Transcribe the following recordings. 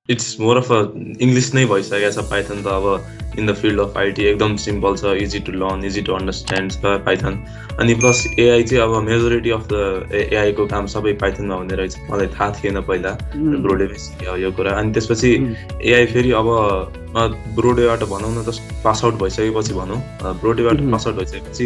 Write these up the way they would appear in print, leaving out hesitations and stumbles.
It's more of a English नै भइसकेको छ पाइथन त अब in the field of IT एकदम सिम्पल छ, easy to learn, easy to understand छ पाइथन। अनि प्लस एआई चाहिँ अब मेजोरिटी अफ द एआईको काम सबै पाइथनमा हुने रहेछ। मलाई थाहा थिएन पहिला, उम्, ब्रोडेमै सिक्यो यो कुरा। अनि त्यसपछि उम्, एआई फेरि अब ब्रोडेबाट भनौँ न, जस्ट पास आउट भइसकेपछि भनौँ, ब्रोडेबाट उम्, पास आउट भइसकेपछि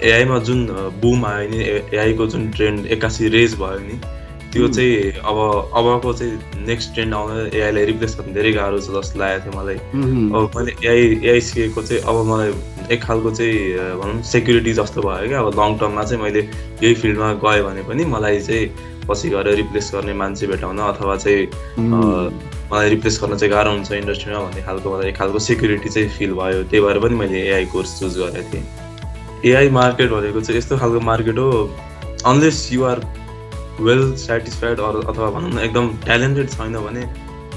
एआईमा जुन बुम आयो नि, एआईको जुन ट्रेन्ड 81 रेज भयो नि, त्यो उम्, चाहिँ अबको चाहिँ नेक्स्ट ट्रेन्ड आउन एआईलाई रिप्लेस गर्न धेरै गाह्रो छ जस्तो लागेको थियो मलाई। उम्, अब मैले एआई सिकेको चाहिँ अब मलाई एक खालको चाहिँ भनौँ सेक्युरिटी जस्तो भयो क्या। अब लङ टर्ममा चाहिँ मैले यही फिल्डमा गएँ भने पनि मलाई चाहिँ पछि गएर रिप्लेस गर्ने मान्छे भेटाउन अथवा चाहिँ उम्, मलाई रिप्लेस गर्न चाहिँ गाह्रो हुन्छ इन्डस्ट्रीमा भन्ने खालको मलाई एक खालको सेक्युरिटी चाहिँ फिल भयो। त्यही भएर पनि मैले एआई कोर्स चुज गरेको थिएँ। एआई मार्केट भनेको चाहिँ यस्तो खालको मार्केट हो, unless you are well satisfied अथवा भनौँ न एकदम ट्यालेन्टेड छैन भने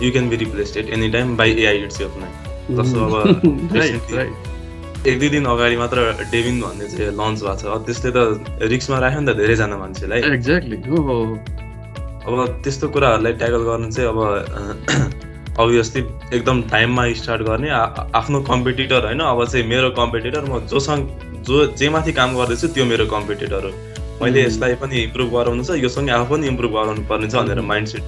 you can be replaced at any time by AI itself नै। जस्तो अब राइट रिसेन्टली राइट 1-2 दिन अगाडि मात्र डेभिन भन्ने चाहिँ लन्च भएको छ। त्यसले त रिस्कमा राख्यो नि त धेरैजना मान्छेलाई। एक्ज्याक्टली हो अब त्यस्तो कुराहरूलाई ट्याकल गर्नु चाहिँ अब अभियसली एकदम टाइममा स्टार्ट गर्ने, आफ्नो कम्पिटिटर होइन, अब चाहिँ मेरो कम्पिटिटर, म जेमाथि काम गर्दैछु त्यो मेरो कम्पिटिटर हो। मैले यसलाई पनि इम्प्रुभ गराउनु छ, योसँगै आफू पनि इम्प्रुभ गराउनु पर्ने छ भनेर माइन्डसेट।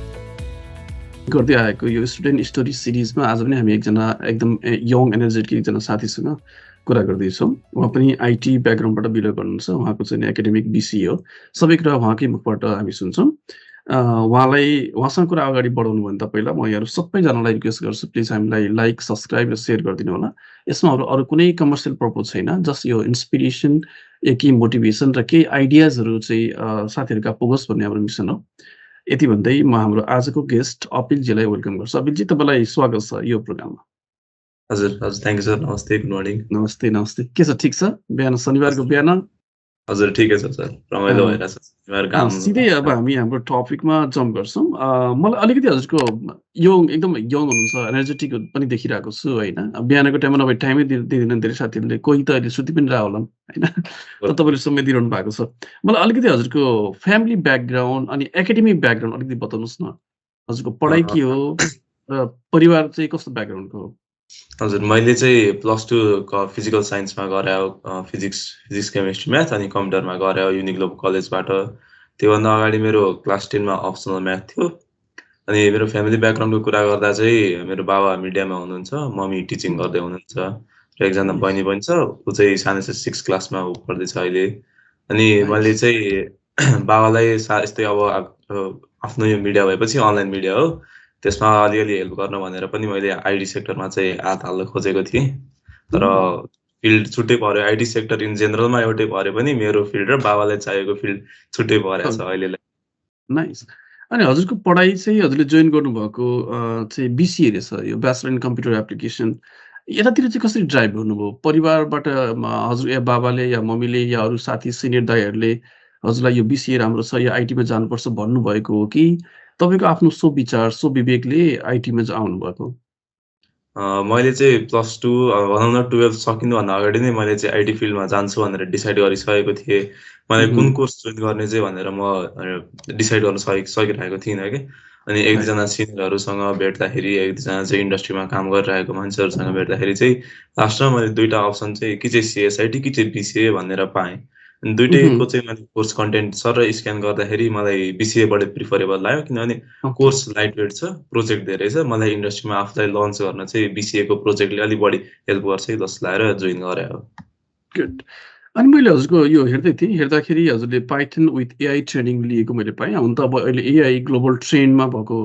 गर्दै आएको यो स्टुडेन्ट स्टोरी सिरिजमा आज पनि हामी एकजना एकदम यङ एनर्जेटिक एकजना साथीसँग कुरा गर्दैछौँ। उहाँ पनि आइटी ब्याकग्राउन्डबाट बिलोङ गर्नुहुन्छ। उहाँको चाहिँ एकाडेमिक बिसिए हो। सबै कुरा उहाँकै मुखबाट हामी सुन्छौँ। उहाँसँग कुरा अगाडि बढाउनु भन्दा पहिला म यहाँहरू सबैजनालाई रिक्वेस्ट गर्छु, प्लिज हामीलाई लाइक, सब्सक्राइब र सेयर गरिदिनु होला। यसमा अरू कुनै कमर्सियल पर्पज छैन। जस्ट यो इन्सपिरेसन, केही मोटिभेसन र केही आइडियाजहरू चाहिँ साथीहरूका पुगोस् भन्ने हाम्रो मिसन हो। यति भन्दै म हाम्रो आजको गेस्ट अपिलजीलाई वेलकम गर्छु। अपिलजी, तपाईँलाई स्वागत छ यो प्रोग्राममा। हजुर हजुर, थ्याङ्क यू सर। नमस्ते, गुड मर्निङ। नमस्ते, नमस्ते। के छ, ठिक छ? बिहान शनिबारको बिहान हजुर ठिकै छ सर, रमाइलो भइरहेछ। शनिबार घाम सिधै अब हामी हाम्रो टपिकमा जम्प गर्छौँ। मलाई अलिकति हजुरको एकदम यङ हुनुहुन्छ, एनर्जेटिक पनि देखिरहेको छु होइन? बिहानको टाइममा नभए टाइमै दिँदैन धेरै साथीहरूले, कोही त अहिले सुति पनि रहेको होलान् होइन? तर तपाईँले समय दिइरहनु भएको छ। मलाई अलिकति हजुरको फ्यामिली ब्याकग्राउन्ड अनि एकाडेमिक ब्याकग्राउन्ड अलिकति बताउनुहोस् न। हजुरको पढाइ के हो र परिवार चाहिँ कस्तो ब्याकग्राउन्डको हो? हजुर, मैले चाहिँ +2 फिजिकल साइन्समा गरे हो, फिजिक्स केमिस्ट्री म्याथ, अनि कम्प्युटरमा गरे हो युनिक ग्लोबल कलेजबाट। त्योभन्दा अगाडि मेरो क्लास 10मा अप्सनल म्याथ थियो। अनि मेरो फ्यामिली ब्याकग्राउन्डको कुरा गर्दा चाहिँ मेरो बाबा मिडियामा हुनुहुन्छ, मम्मी टिचिङ गर्दै हुनुहुन्छ, र एकजना नाइस। बहिनी पनि छ। ऊ चाहिँ सानो छ, 6 क्लासमा ऊ पढ्दैछ अहिले। अनि मैले नाइस। चाहिँ बाबालाई यस्तै अब आफ्नो यो मिडिया भएपछि अनलाइन मिडिया हो, त्यसमा अलिअलि हेल्प गर्न भनेर पनि मैले आइटी सेक्टरमा चाहिँ हात हाल्न खोजेको थिएँ। तर फिल्ड छुट्टै पर्यो। आइटी सेक्टर इन जेनरलमा एउटै परे पनि मेरो फिल्ड र बाबालाई चाहिएको फिल्ड छुट्टै परेको छ अहिलेलाई। नाइस। अनि हजुरको पढाइ चाहिँ हजुरले जोइन गर्नुभएको चाहिँ बिसिए रहेछ, यो ब्याचलर इन कम्प्युटर एप्लिकेसन। यतातिर चाहिँ कसरी ड्राइभ गर्नुभयो? परिवारबाट हजुर या बाबाले या मम्मीले या अरू साथी सिनियर दाइहरूले हजुरलाई यो बिसिए राम्रो छ, यो आइटीमा जानुपर्छ भन्नुभएको हो कि तपाईँको आफ्नो स्वविचार, स्वविवेकले आइटीमा चाहिँ आउनुभएको? मैले चाहिँ +2 भनौँ न 12 सकिनुभन्दा अगाडि नै मैले चाहिँ आइटी फिल्डमा जान्छु भनेर डिसाइड गरिसकेको थिएँ। मलाई उहुँ, कुन कोर्स जोइन गर्ने चाहिँ भनेर म डिसाइड गर्न सकिरहेको थिइनँ कि। अनि राइट। 1-2जना सिनियरहरूसँग भेट्दाखेरि, 1-2जना चाहिँ इन्डस्ट्रीमा काम गरिरहेको मान्छेहरूसँग भेट्दाखेरि चाहिँ लास्टमा मैले 2टा अप्सन चाहिँ कि चाहिँ सिएसआइटी कि चाहिँ बिसिए भनेर पाएँ। अनि उहुँ, दुइटैको चाहिँ मैले कोर्स कन्टेन्ट सर स्क्यान गर्दाखेरि मलाई बिसिए बढी प्रिफरेबल लाग्यो, किनभने ओके, कोर्स लाइट वेट छ, प्रोजेक्ट धेरै छ। मलाई इन्डस्ट्रीमा आफूलाई लन्च गर्न चाहिँ बिसिएको प्रोजेक्टले अलिक बढी हेल्प गर्छ कि जस्तो लागेर जोइन गरे हो। गुड। अनि मैले हजुरको यो हेर्दै थिएँ, हेर्दाखेरि हजुरले पाइथन विथ एआई ट्रेनिङ लिएको मैले पाएँ। हुन त अब अहिले एआई ग्लोबल ट्रेन्डमा भएको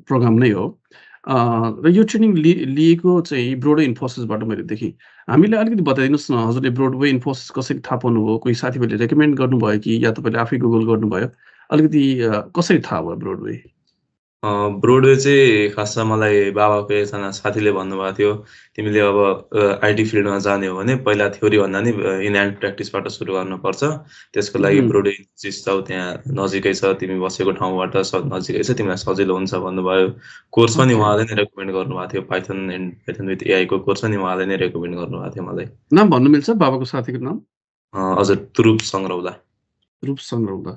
प्रोग्राम नै हो। र यो ट्रेनिङ लिएको चाहिँ ब्रोडवे इन्फोसिसबाट मैले देखेँ। हामीलाई अलिकति बताइदिनुहोस् न, हजुरले ब्रोडवे इन्फोसिस कसरी थाहा पाउनुभयो? कोही साथीहरूले रेकमेन्ड गर्नुभयो कि या तपाईँले आफै गुगल गर्नुभयो? अलिकति कसरी थाहा भयो ब्रोडवे? ब्रोडवे चाहिँ खासमा मलाई बाबाको एकजना साथीले भन्नुभएको थियो, "तिमीले अब आइटी फिल्डमा जाने हो भने पहिला थ्योरी भन्दा नि इन ह्यान्ड प्र्याक्टिसबाट सुरु गर्नुपर्छ। त्यसको लागि उहुँ, ब्रोडवे इन्स्टिच्युट छ, त्यहाँ नजिकै छ, तिमी बसेको ठाउँबाट नजिकै छ, तिमीलाई सजिलो हुन्छ" भन्नुभयो। कोर्स पनि ओके। उहाँले नै रेकमेन्ड गर्नुभएको थियो। पाइथन विथ एआईको कोर्स पनि उहाँले नै रेकमेन्ड गर्नुभएको थियो मलाई। नाम भन्नु मिल्छ बाबाको साथीको नाम? हजुर, तुरुप सङ्ग्रौला। रूप सङ्ग्रौला।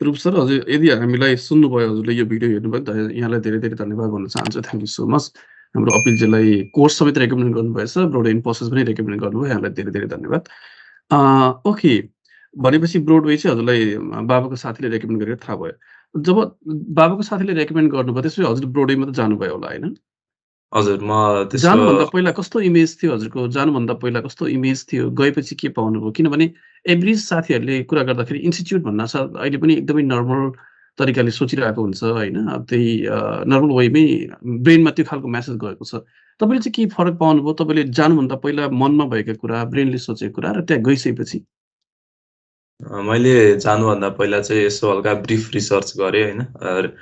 रूप सर हजुर यदि हामीलाई सुन्नुभयो हजुरले यो भिडियो हेर्नुभयो यहाँलाई धेरै धन्यवाद भन्न चाहन्छु। Thank you so much. हाम्रो अपिलजीलाई कोर्स समेत रेकमेन्ड गर्नुभएछ, ब्रोड इन प्रोसेस पनि रेकमेन्ड गर्नुभयो। यहाँलाई धेरै धन्यवाद। ओके भनेपछि ब्रोडवे चाहिँ हजुरलाई बाबाको साथीले रेकमेन्ड गरेर थाहा भयो। जब बाबाको साथीले रेकमेन्ड गर्नुभयो त्यसपछि हजुर ब्रोडवेमा त जानुभयो होला होइन? हजुर, म त्यसको जानुभन्दा पहिला कस्तो इमेज थियो हजुरको? जानुभन्दा पहिला कस्तो इमेज थियो? गएपछि के पाउनुभयो? किनभने एभरेज साथीहरूले कुरा गर्दाखेरि इन्स्टिच्युट भन्नासाथ अहिले पनि एकदमै नर्मल तरिकाले सोचिरहेको हुन्छ होइन? अब त्यही नर्मल वेमै ब्रेनमा त्यो खालको मेसेज गएको छ। तपाईँले चाहिँ के फरक पाउनुभयो? तपाईँले जानुभन्दा पहिला मनमा भएका कुरा, ब्रेनले सोचेको कुरा र त्यहाँ गइसकेपछि? मैले जानुभन्दा पहिला चाहिँ यसो हल्का ब्रिफ रिसर्च गरेँ होइन।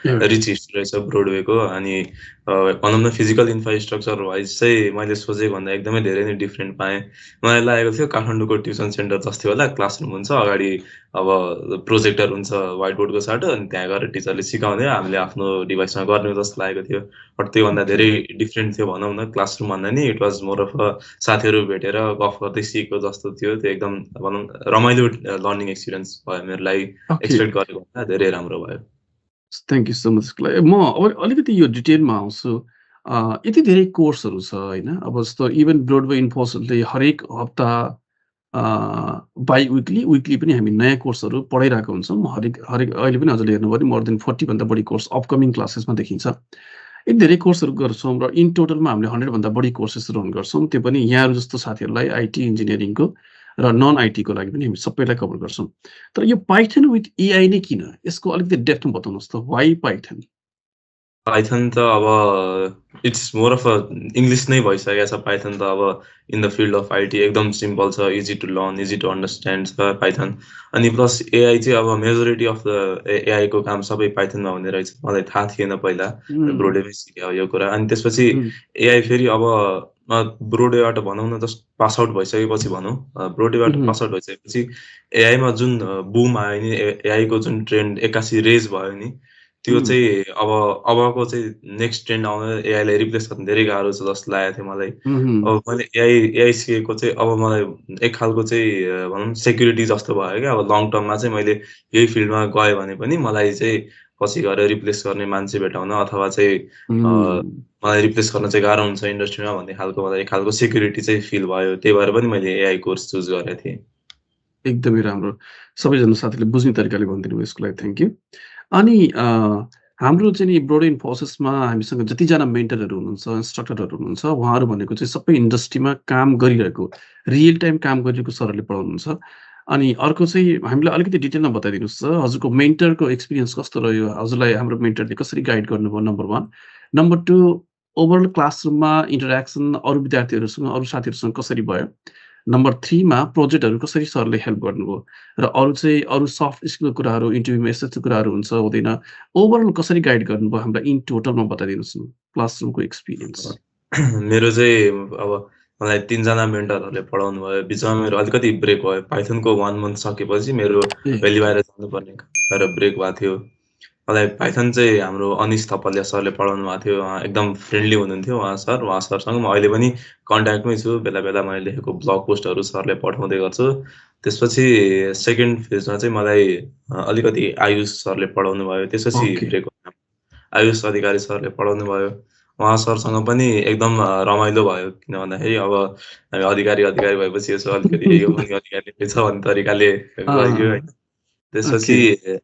ए रिच हिस्ट्री रहेछ ब्रोडवेको अनि भनौँ न फिजिकल इन्फ्रास्ट्रक्चर वाइज चाहिँ मैले सोचेको भन्दा एकदमै धेरै नै डिफ्रेन्ट पाएँ। मलाई लागेको थियो काठमाडौँको ट्युसन सेन्टर जस्तै होला, क्लासरुम हुन्छ, अगाडि अब प्रोजेक्टर हुन्छ व्हाइट बोर्डको साटो अनि त्यहाँ गएर टिचरले सिकाउँदै हामीले आफ्नो डिभाइसमा गर्ने हो जस्तो लागेको थियो। बट त्योभन्दा ओके। धेरै डिफ्रेन्ट थियो भनौँ न। क्लासरुम भन्दा नि it was more of a साथीहरू भेटेर गफ गर्दै सिकेको जस्तो थियो। त्यो एकदम भनौँ रमाइलो लर्निङ एक्सपिरियन्स भयो मेरो लागि। ओके। एक्सपेक्ट गरेको भन्दा धेरै राम्रो भयो। थ्याङ्क यू सो मच यसको लागि। म अब अलिकति यो डिटेलमा आउँछु। यति धेरै कोर्सहरू छ होइन? अब जस्तो इभन ब्रोडवे इन्फोसले हरेक हप्ता अ, बाइ विकली, विकली पनि हामी नयाँ कोर्सहरू पढाइरहेको हुन्छौँ। हरेक हरेक अहिले पनि हजुरले हेर्नुभयो भने मोर देन 40 भन्दा बढी कोर्स अपकमिङ क्लासेसमा देखिन्छ। यति धेरै कोर्सहरू गर्छौँ र इन टोटलमा हामीले 100 भन्दा बढी कोर्सेस रन गर्छौँ। त्यो पनि यहाँहरू जस्तो साथीहरूलाई आइटी इन्जिनियरिङको र नन आइटीको लागि पनि हामी सबैलाई कभर गर्छौँ। तर यो पाइथन विथ एआई नै किन? यसको अलिकति डेप्थमा बताउनुहोस् त, व्हाई पाइथन? पाइथन त अब it's more of a English नै भइसकेको छ। पाइथन त अब in the field of IT एकदम सिम्पल छ, easy to learn, easy to understand छ पाइथन। अनि प्लस एआई चाहिँ अब मेजोरिटी अफ द एआईको काम सबै पाइथनमा हुने रहेछ। मलाई थाहा थिएन पहिला, हुँ, ब्रोडेमै सिक्यो यो कुरा। अनि त्यसपछि हुँ, एआई फेरि अब ब्रोडेबाट भनौँ न जस्ट पास आउट भइसकेपछि भनौँ, ब्रोडेबाट हुँ, पास आउट भइसकेपछि एआईमा जुन बुम आयो नि, एआईको जुन ट्रेन्ड एक्कासी रेज भयो नि, त्यो हुँ, चाहिँ अबको चाहिँ नेक्स्ट ट्रेन्ड आउन एआईलाई रिप्लेस गर्नु धेरै गाह्रो छ जस्तो लागेको थियो मलाई। हुँ, हुँ, अब मैले एआई सिकेको चाहिँ अब मलाई एक खालको चाहिँ भनौँ न सेक्युरिटी जस्तो भयो क्या। अब लङ टर्ममा चाहिँ मैले यही फिल्डमा गएँ भने पनि मलाई चाहिँ पछि गएर रिप्लेस गर्ने मान्छे भेटाउन अथवा चाहिँ हुँ। मलाई रिप्लेस गर्न चाहिँ गाह्रो हुन्छ इन्डस्ट्रीमा भन्ने खालको मलाई एक खालको सेक्युरिटी चाहिँ फिल भयो। त्यही भएर पनि मैले एआई कोर्स चुज गरेको थिएँ। एकदमै राम्रो। सबैजना साथीले बुझ्ने तरिकाले भनिदिनु भयो यसको लागि थ्याङ्क यू। अनि हाम्रो चाहिँ नि ब्रोड इन प्रोसेसमा हामीसँग जतिजना मेन्टरहरू हुनुहुन्छ, इन्स्ट्रक्टरहरू हुनुहुन्छ, उहाँहरू भनेको चाहिँ सबै इन्डस्ट्रीमा काम गरिरहेको, रियल टाइम काम गरिरहेको सरहरूले पढाउनुहुन्छ। अनि अर्को चाहिँ हामीलाई अलिकति डिटेलमा बताइदिनुहोस् त, हजुरको मेन्टरको एक्सपिरियन्स कस्तो रह्यो? हजुरलाई हाम्रो मेन्टरले कसरी गाइड गर्नुभयो नम्बर 1। नम्बर 2 ओभरअल क्लासरुममा इन्टरेक्सन अरू विद्यार्थीहरूसँग, अरू साथीहरूसँग कसरी भयो? नम्बर 3 मा प्रोजेक्टहरू कसरी सरले हेल्प गर्नुभयो? र अरू चाहिँ अरू सफ्ट स्किलको कुराहरू इन्टरभ्यूमा यस्तो-यस्तो कुराहरू हुन्छ, हुँदैन। ओभरअल कसरी गाइड गर्नुभयो हामीलाई इन टोटलमा बताइदिनुहोस् न, क्लासरुमको एक्सपिरियन्स? मेरो चाहिँ अब मलाई 3 जना मेन्टरहरूले पढाउनु भयो। बिचमा मेरो अलिकति ब्रेक भयो। पाइथनको 1 मन्थ सकेपछि मेरो ए भेली बाहिर जानुपर्ने भएर ब्रेक भएको थियो। मलाई पाइथन चाहिँ हाम्रो अनिश थपलिया सरले पढाउनु भएको थियो। उहाँ एकदम फ्रेन्डली हुनुहुन्थ्यो उहाँ सरसँग म अहिले पनि कन्ट्याक्टमै छु। बेला-बेला मैले लेखेको ब्लग पोस्टहरू सरले पठाउँदै गर्छु। त्यसपछि सेकेन्ड फेजमा चाहिँ मलाई अलिकति आयुष सरले पढाउनु भयो। त्यसपछि ओके। ब्रेक भयो। आयुष अधिकारी सरले पढाउनु भयो। उहाँ सरसँग पनि एकदम रमाइलो भयो। किन भन्दाखेरि अब हामी अधिकारी भएपछि यसो अलिकति यो पनि अधिकारी रहेछ भन्ने तरिकाले गइयो अँ, होइन। त्यसपछि ओके।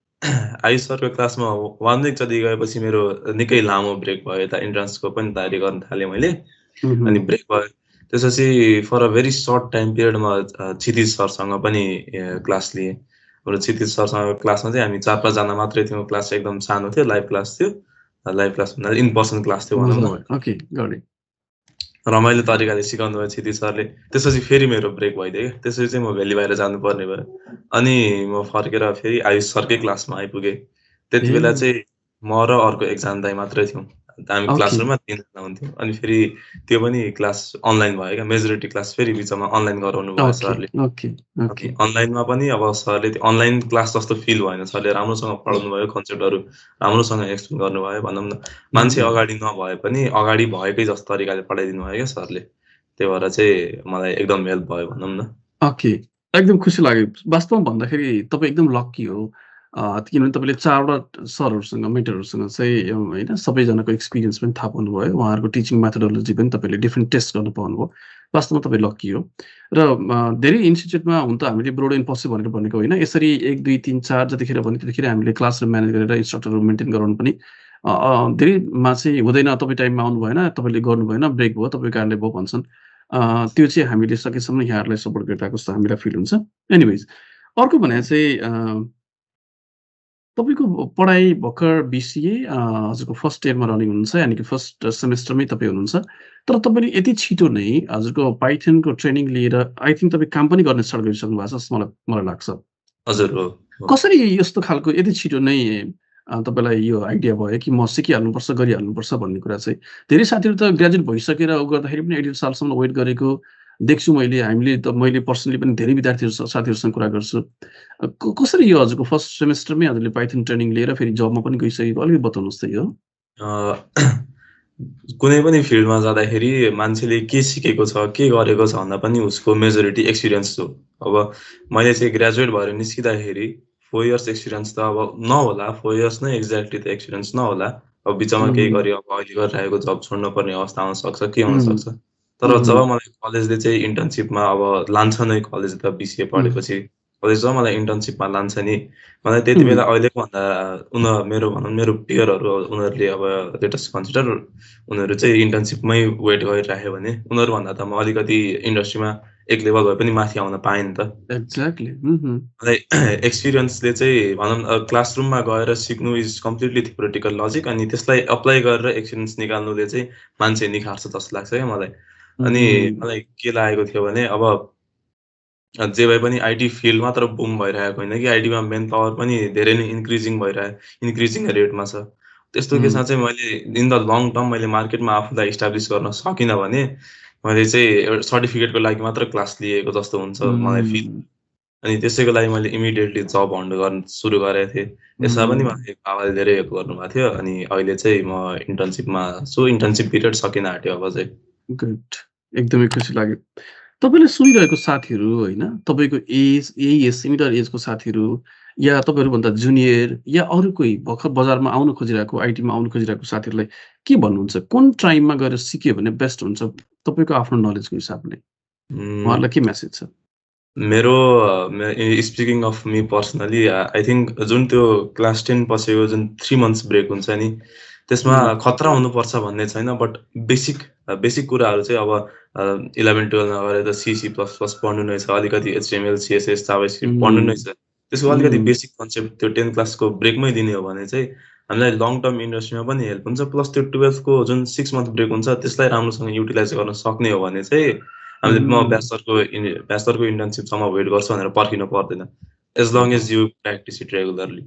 आयुष सरको क्लासमा 1 विक जति गएपछि मेरो निकै लामो ब्रेक भयो। यता इन्ट्रान्सको पनि तयारी गर्न थालेँ मैले। हुँ, अनि हुँ। ब्रेक भयो। त्यसपछि for a very short time पिरियडमा क्षितिज सरसँग पनि क्लास लिएँ। र क्षितिज सरसँग क्लासमा चाहिँ हामी 4-5 जना मात्रै थियौँ। क्लास चाहिँ एकदम सानो थियो, लाइभ क्लास थियो। लाइभ क्लास भन्दा इन पर्सन क्लास थियो भनौँ मजा न। भयो। Okay, got it. रमाइलो तरिकाले सिकाउनु भयो क्षितिज सरले। त्यसपछि फेरि मेरो ब्रेक भइदियो क्या। त्यसपछि चाहिँ म भेली बाहिर जानुपर्ने भयो। अनि म फर्केर फेरि आयुष सरकै क्लासमा आइपुगेँ। त्यति बेला ए चाहिँ म र अर्को एकजना दाइ मात्रै थियौँ। हामी ओके, क्लासरुममा 3 जना हुन्थ्यौँ। अनि फेरि त्यो पनि क्लास अनलाइन भयो क्या। मेजोरिटी क्लास फेरि बिचमा अनलाइन गराउनु भयो ओके, सरले। ओके, अनि ओके। अनलाइनमा पनि अब सरले त्यो अनलाइन क्लास जस्तो फिल भएन। सरले राम्रोसँग पढाउनु भयो, कन्सेप्टहरू राम्रोसँग एक्सप्लेन गर्नुभयो। भनौँ न मान्छे हुँ। अगाडि नभए पनि अगाडि भएकै जस्तो तरिकाले पढाइदिनु भयो क्या सरले। त्यही भएर चाहिँ मलाई एकदम हेल्प भयो भनौँ न। ओके, एकदम खुसी लाग्यो। वास्तवमा भन्दाखेरि तपाईँ एकदम लक्की हो। किनभने तपाईँले 4 वटा सरहरूसँग, मेन्टरहरूसँग चाहिँ होइन सबैजनाको एक्सपिरियन्स पनि थाहा पाउनुभयो। उहाँहरूको टिचिङ मेथोडोलोजी पनि तपाईँले डिफ्रेन्ट टेस्ट गर्न पाउनुभयो। वास्तवमा तपाईँ लक्की हो। र धेरै इन्स्टिच्युटमा हुन त हामीले ब्रोड एन्ड पसिभ भनेर भनेको होइन। यसरी 1, 2, 3, 4 जतिखेर भन्यो त्यतिखेर हामीले क्लासरुम म्यानेज गरेर इन्स्ट्रक्टरहरू मेन्टेन गराउनु पनि धेरैमा चाहिँ हुँदैन। तपाईँ टाइममा आउनु भएन, तपाईँले गर्नु भएन, ब्रेक भयो, तपाईँको कारणले भयो भन्छन्। त्यो चाहिँ हामीले सकेसम्म यहाँहरूलाई सपोर्ट गरिरहेको जस्तो हामीलाई फिल हुन्छ। एनिवेज अर्को भने चाहिँ तपाईँको पढाइ भर्खर बिसिए हजुरको फर्स्ट इयरमा रनिङ हुनुहुन्छ, यानि कि फर्स्ट सेमेस्टरमै तपाईँ हुनुहुन्छ। तर तपाईँले यति छिटो नै हजुरको पाइथनको ट्रेनिङ लिएर आई थिङ्क तपाईँ काम पनि गर्न स्टार्ट गरिसक्नु भएको छ जस्तो मलाई लाग्छ। हजुर हो। कसरी यस्तो खालको यति छिटो नै तपाईँलाई यो आइडिया भयो कि म सिकिहाल्नुपर्छ, गरिहाल्नुपर्छ भन्ने कुरा चाहिँ? धेरै साथीहरू त ग्रेजुएट भइसकेर गर्दाखेरि पनि 8 सालसम्म वेट गरेको देख्छु मैले। मैले पर्सनली पनि धेरै साथीहरूसँग कुरा गर्छु। कसरी यो हजुरको फर्स्ट सेमेस्टरमै हजुरले पाइथन ट्रेनिङ लिएर फेरि जबमा पनि गइसकेको? अलिकति बताउनुहोस् त यो? कुनै पनि फिल्डमा जाँदाखेरि मान्छेले के सिकेको छ, के गरेको छ भन्दा पनि उसको मेजोरिटी एक्सपिरियन्स हो। अब मैले चाहिँ ग्रेजुएट भएर निस्किँदाखेरि 4 इयर्स एक्सपिरियन्स त अब नहोला, 4 इयर्स नै एक्ज्याक्टली त एक्सपिरियन्स नहोला। अब बिचमा केही गरी अब अहिले गरिरहेको जब छोड्नुपर्ने अवस्था आउन सक्छ, के हुन सक्छ। तर जब मलाई कलेजले चाहिँ इन्टर्नसिपमा अब लान्छ नै, कलेज त बिसिए पढेपछि कलेज जब मलाई इन्टर्नसिपमा लान्छ नि, मलाई त्यति बेला अहिलेको भन्दा मेरो पियरहरू उनीहरूले अब लेटेस्ट कन्सिडर उनीहरू चाहिँ इन्टर्नसिपमै वेट गरिराख्यो भने उनीहरूभन्दा त म अलिकति इन्डस्ट्रीमा एक लेभल भए पनि माथि आउन पाएँ नि त। एक्ज्याक्टली। मलाई एक्सपिरियन्सले चाहिँ भनौँ क्लासरुममा गएर सिक्नु इज कम्प्लिटली थ्योरिटिकल लजिक, अनि त्यसलाई अप्लाई गरेर एक्सपिरियन्स निकाल्नुले चाहिँ मान्छे निखार्छ जस्तो लाग्छ क्या मलाई। अनि मलाई के लागेको थियो भने अब जे भए पनि आइटी फिल्ड मात्र बुम भइरहेको होइन कि आइटीमा मेन पावर पनि धेरै नै इन्क्रिजिङ रेटमा छ। त्यस्तो केसमा चाहिँ मैले इन द लङ टर्म मैले मार्केटमा आफूलाई इस्टाब्लिस गर्न सकिनँ भने मैले चाहिँ एउटा सर्टिफिकेटको लागि मात्र क्लास लिएको जस्तो हुन्छ मलाई फिल। अनि त्यसैको लागि मैले इमिडिएटली जब हन्ट गर्न सुरु गरेको थिएँ। यसमा पनि मलाई बाबाले धेरै हेल्प गर्नुभएको थियो। अनि अहिले चाहिँ म इन्टर्नसिपमा छु, इन्टर्नसिप पिरियड सकिन आँट्यो अब चाहिँ। गुड, एकदमै खुसी लाग्यो। तपाईँले सुनिरहेको साथीहरू होइन, तपाईँको यही सिमिलर एजको साथीहरू या तपाईँहरूभन्दा जुनियर या अरू कोही भर्खर बजारमा आउन खोजिरहेको, आइटीमा आउन खोजिरहेको साथीहरूलाई के भन्नुहुन्छ? कुन टाइममा गएर सिक्यो भने बेस्ट हुन्छ तपाईँको आफ्नो नलेजको हिसाबले? उहाँहरूलाई के मेसेज छ? मेरो speaking of me personally I think जुन त्यो क्लास 10 पछिको जुन 3 मन्थ्स ब्रेक हुन्छ नि, त्यसमा खतरा हुनुपर्छ भन्ने छैन, बट बेसिक कुराहरू चाहिँ अब 11-12मा गएर त C++ पढ्नु नै छ, अलिकति HTML, CSS, जाभास्क्रिप्ट पढ्नु नै छ। त्यसको अलिकति बेसिक कन्सेप्ट त्यो 10 क्लासको ब्रेकमै लिने हो भने चाहिँ हामीलाई लङ टर्म इन्डस्ट्रीमा पनि हेल्प हुन्छ। प्लस त्यो 12को जुन 6 मन्थ ब्रेक हुन्छ त्यसलाई राम्रोसँग युटिलाइज गर्न सक्ने हो भने चाहिँ हामीले म ब्याचलरको इन्टर्नसिपसम्म वेट गर्छु भनेर पर्खिनु पर्दैन, as long as you practice it regularly.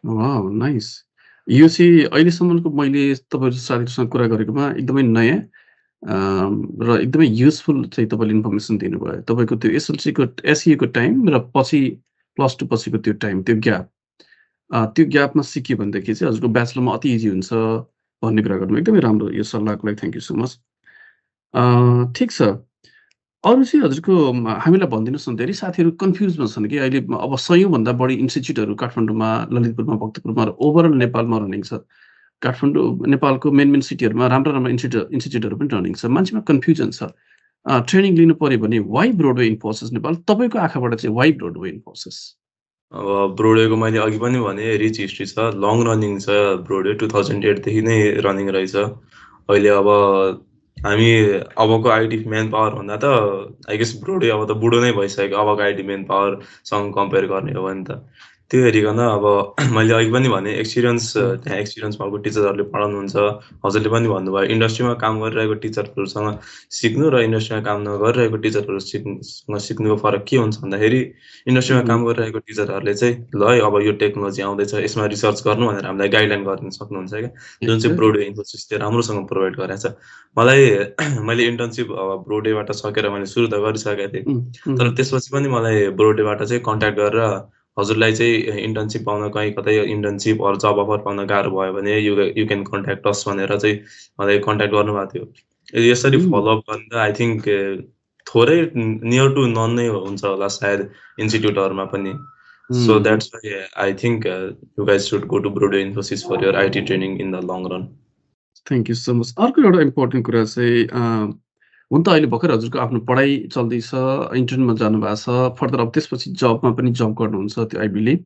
Wow, nice. यो चाहिँ अहिलेसम्मको मैले तपाईँहरू साथीहरूसँग कुरा गरेकोमा एकदमै नयाँ र एकदमै युजफुल चाहिँ तपाईँले इन्फर्मेसन दिनुभयो। तपाईँको त्यो एसइएको टाइम र पछि +2 पछिको त्यो टाइम, त्यो ग्यापमा सिक्यो भनेदेखि चाहिँ हजुरको ब्याचलरमा अति इजी हुन्छ भन्ने कुरा गर्नुभयो। एकदमै राम्रो यो सल्लाहको लागि थ्याङ्क यू सो मच। ठिक छ। अरू चाहिँ हजुरको हामीलाई भनिदिनुहोस् न, धेरै साथीहरू कन्फ्युजमा छन् कि अहिले अब 100औँभन्दा बढी इन्स्टिच्युटहरू काठमाडौँमा, ललितपुरमा, भक्तपुरमा र ओभरअल नेपालमा रनिङ छ। काठमाडौँ नेपालको मेन सिटीहरूमा राम्रो इन्स्टिच्युटहरू पनि रनिङ छ। मान्छेमा कन्फ्युजन छ। ट्रेनिङ लिनु पर्यो भने वाइ ब्रोडवे इन्फोसिस नेपाल? तपाईँको आँखाबाट चाहिँ वाइ ब्रोडवे इन्फोसिस? अब ब्रोडेको मैले अघि पनि भने रिच हिस्ट्री छ, लङ रनिङ छ। ब्रोडे 2008 देखि नै रनिङ रहेछ। अहिले अब हामी अबको आइटी मेन पावर भन्दा त आई गेस ब्रोडे अब त बुढो नै भइसक्यो अबको आइटी मेन पावरसँग कम्पेयर गर्ने हो भने त। त्यो हेरिकन अब मैले अघि पनि भने त्यहाँ एक्सपिरियन्स भएको टिचरहरूले पढाउनुहुन्छ। हजुरले पनि भन्नुभयो इन्डस्ट्रीमा काम गरिरहेको टिचरहरूसँग सिक्नु र इन्डस्ट्रीमा काम नगरिरहेको टिचरहरूसँग सिक्नुको फरक के हुन्छ भन्दाखेरि इन्डस्ट्रीमा काम गरिरहेको टिचरहरूले चाहिँ ल है अब यो टेक्नोलोजी आउँदैछ, यसमा रिसर्च गर्नु भनेर हामीलाई गाइडलाइन गर्न सक्नुहुन्छ क्या, जुन चाहिँ ब्रोडवे इन्फोसिसले राम्रोसँग प्रोभाइड गरेको छ। मैले इन्टर्नसिप ब्रोडेबाट सकेर मैले सुरु त गरिसकेको थिएँ, तर त्यसपछि पनि मलाई ब्रोडेबाट चाहिँ कन्ट्याक्ट गरेर हजुरलाई चाहिँ इन्टर्नसिप पाउन कहीँ कतै इन्टर्नसिप अरू जब अफर पाउन गाह्रो भयो भने यु क्यान कन्ट्याक्ट अस भनेर चाहिँ मलाई कन्ट्याक्ट गर्नुभएको थियो। यसरी फलोअप गर्दा आई थिङ्क थोरै नियर टु नन नै हुन्छ होला सायद इन्स्टिट्युटहरूमा पनि। So that's why I think you guys should go to Broader Infosys for your IT training in the long run. Thank you so much. अर्को एउटा इम्पोर्टेन्ट कुरा चाहिँ हुन त अहिले भर्खर हजुरको आफ्नो पढाइ चल्दैछ, इन्टर्नमा जानुभएको छ, फर्दर अब त्यसपछि जबमा पनि जब गर्नुहुन्छ त्यो आई बिलिभ।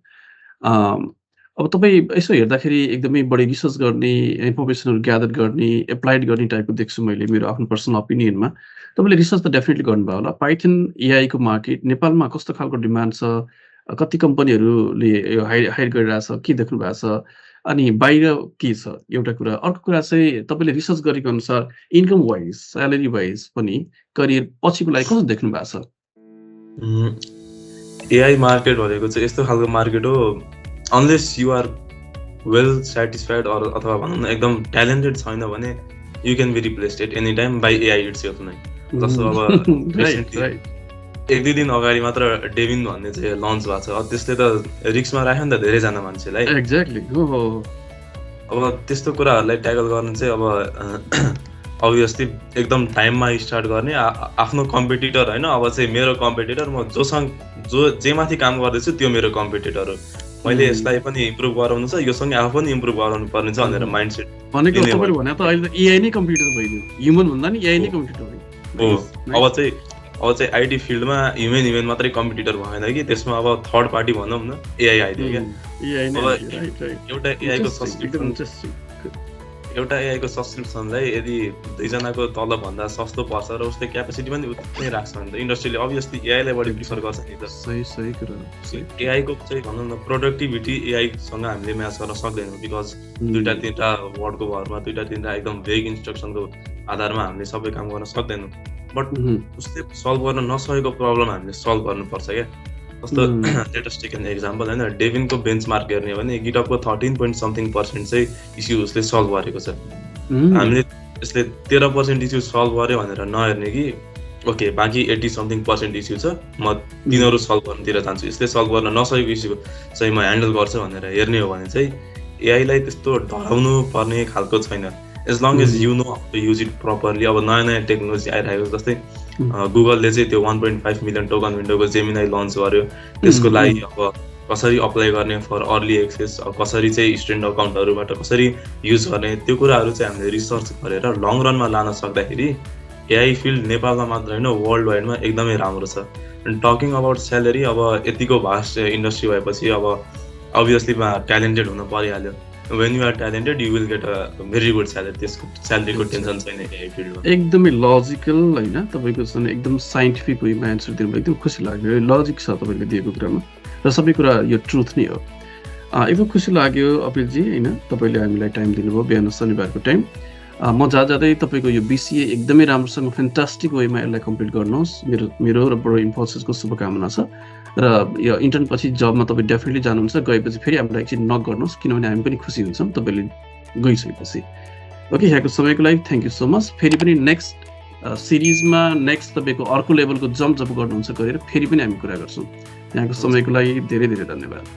अब तपाईँ यसो हेर्दाखेरि एकदमै बढी रिसर्च गर्ने, इन्फर्मेसनहरू ग्यादर गर्ने, एप्लाइड गर्ने टाइपको देख्छु मैले मेरो आफ्नो पर्सनल ओपिनियनमा। तपाईँले रिसर्च त डेफिनेटली गर्नुभयो होला। पाइथन एआईको मार्केट नेपालमा कस्तो खालको डिमान्ड छ, कति कम्पनीहरूले यो हायर गरिरहेछ, के देख्नु भएको छ, अनि बाहिर के छ एउटा कुरा। अर्को कुरा चाहिँ तपाईँले रिसर्च गरेको अनुसार इन्कम वाइज, स्यालेरी वाइज पनि करियर पछिको लागि कस्तो देख्नु भएको छ? एआई मार्केट भनेको चाहिँ यस्तो खालको मार्केट हो, unless you are well satisfied अथवा भनौँ न एकदम ट्यालेन्टेड छैन भने you can be replaced at any time by AI itself नै। जस्तो अब रिसेन्टली 1-2 दिन अगाडि मात्र डेभिन भन्ने चाहिँ लन्च भएको छ। अब त्यसले त रिस्कमा राख्यो नि त धेरैजना मान्छेलाई। एक्ज्याक्टली। अब त्यस्तो कुराहरूलाई ट्याकल गर्नु चाहिँ अब अभियसली एकदम टाइममा स्टार्ट गर्ने। आफ्नो कम्पिटिटर होइन, अब चाहिँ मेरो कम्पिटिटर, म जे माथि काम गर्दैछु त्यो मेरो कम्पिटिटर हो, मैले यसलाई पनि इम्प्रुभ गराउनु छ, योसँग आफू पनि इम्प्रुभ गराउनु पर्ने छ भनेर माइन्डसेट भनेको। तपाईँले भने त अहिले त एआई नै कम्पिटिटर भइदियो, ह्युमन भन्दा नि एआई नै कम्पिटिटर भयो। अब चाहिँ आइटी फिल्डमा ह्युमन मात्रै कम्पिटिटर भएन कि, त्यसमा अब थर्ड पार्टी भनौँ न एआई आइदियो क्या। एउटा एआईको सब्सक्रिप्सनलाई यदि 2जनाको तलभन्दा सस्तो पर्छ र उसले क्यापेसिटी पनि उतै राख्छ भने त इन्डस्ट्रीले अभियसली एआईलाई बढी प्रिफर गर्छ नि त। सही कुरा। एआईको चाहिँ भनौँ न प्रोडक्टिभिटी एआईसँग हामीले म्याच गर्न सक्दैनौँ, बिकज 2-3टा वर्डको भरमा 2-3टा एकदम भेग इन्स्ट्रक्सनको आधारमा हामीले सबै काम गर्न सक्दैनौँ। बट उसले सल्भ गर्न नसकेको प्रब्लम हामीले सल्भ गर्नुपर्छ क्या। जस्तो लेटेस्ट टेक एन एक्जाम्पल होइन, डेभिनको बेन्चमार्क हेर्ने भने गिटअपको 13% चाहिँ इस्यु उसले सल्भ गरेको छ। हामीले यसले 13% इस्यु सल्भ गर्यो भनेर नहेर्ने कि ओके बाँकी 80% इस्यु छ, म तिनीहरू सल्भ गर्नुतिर जान्छु, यसले सल्भ गर्न नसकेको इस्यु चाहिँ म ह्यान्डल गर्छु भनेर हेर्ने हो भने चाहिँ एआईलाई त्यस्तो डराउनु पर्ने खालको छैन, as long as you know how to use it properly. अब नयाँ टेक्नोलोजी आइरहेको जस्तै गुगलले चाहिँ त्यो 1.5 मिलियन टोकन विन्डोको जेमिनाई लन्च गर्यो, त्यसको लागि अब कसरी अप्लाई गर्ने फर अर्ली एक्सेस, कसरी चाहिँ स्टुडेन्ट अकाउन्टहरूबाट कसरी युज गर्ने, त्यो कुराहरू चाहिँ हामीले रिसर्च गरेर लङ रनमा लान सक्दाखेरि एआई फिल्ड नेपालमा मात्र होइन वर्ल्ड वाइडमा एकदमै राम्रो छ। एन्ड टकिङ अबाउट स्यालेरी, अब यतिको भास्ट इन्डस्ट्री भएपछि अब अभियसली ट्यालेन्टेड हुन परिहाल्यो। when you are talented you will get a very good salary, त्यसको स्यालेरीको टेन्सन छैन एआई फिल्डमा। एकदमै लजिकल होइन, तपाईँको चाहिँ एकदम साइन्टिफिक वेमा एन्सर दिनुभयो, एकदम खुसी लाग्यो। लजिक छ तपाईँले दिएको कुरामा र सबै कुरा यो ट्रुथ नै हो। एकदम खुसी लाग्यो अपिलजी होइन, तपाईँले हामीलाई टाइम दिनुभयो बिहान शनिबारको टाइम। म जाँदै तपाईँको यो बिसिए एकदमै राम्रोसँग फ्यान्टास्टिक वेमा यसलाई कम्प्लिट गर्नुहोस्, मेरो र बडो इन्फोसिसको शुभकामना छ। र यो इन्टर्न पछि जबमा तपाईँ डेफिनेटली जानुहुन्छ, गएपछि फेरि हामीलाई एकछिन नक गर्नुहोस्, किनभने हामी पनि खुसी हुन्छौँ तपाईँले गइसकेपछि। ओके, यहाँको समयको लागि थ्याङ्क यू सो मच। फेरि पनि नेक्स्ट सिरिजमा नेक्स्ट तपाईँको अर्को लेभलको जब गर्नुहुन्छ गरेर फेरि पनि हामी कुरा गर्छौँ। यहाँको समयको लागि धेरै धेरै धन्यवाद।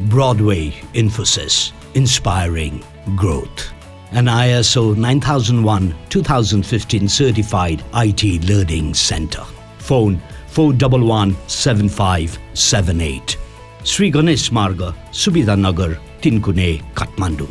Broadway Infosys, inspiring growth. An ISO 9001:2015 certified IT learning center. Phone 4117578. Sri Ganesh Marga, Subidhanagar, Tinkune, Kathmandu.